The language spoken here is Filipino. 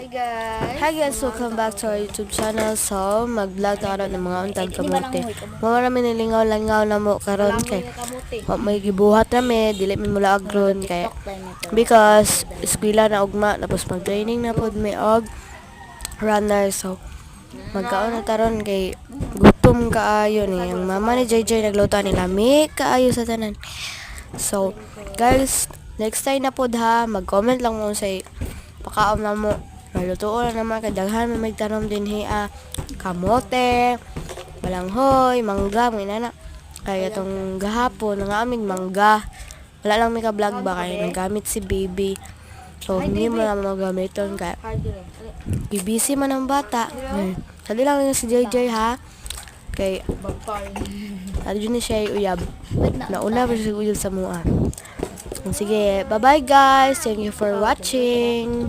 Hi guys, welcome back to our YouTube channel. So, mag-vlog na karon ng mga untag kamote. Marami nilingaw-langaw na mo karon kay may gibuhat rami, dili mi mula agron kay because eskwela na ugma tapos mag-training na pod mi og runner. So, magkaon na taron kay gutom kaayo ni ang mama ni JJ nagluto ni lami kaayo sa tanan. So, guys, next time na pod ha, mag-comment lang mo sa pakaon na mo. Malutuo na naman kadaghan may tanom din kamote, balanghoy, mangga, mga inana. Kaya itong gahapon, nga aming mangga. Wala lang may ka-vlog ba kaya nagamit si baby. So, hindi mo na magamiton kaya busy man ang bata. Sali lang yung si JJ ha. Kay, sali dyan siya uyab. Nauna pa siya uyab sa mua. Sige, bye-bye guys. Thank you for watching.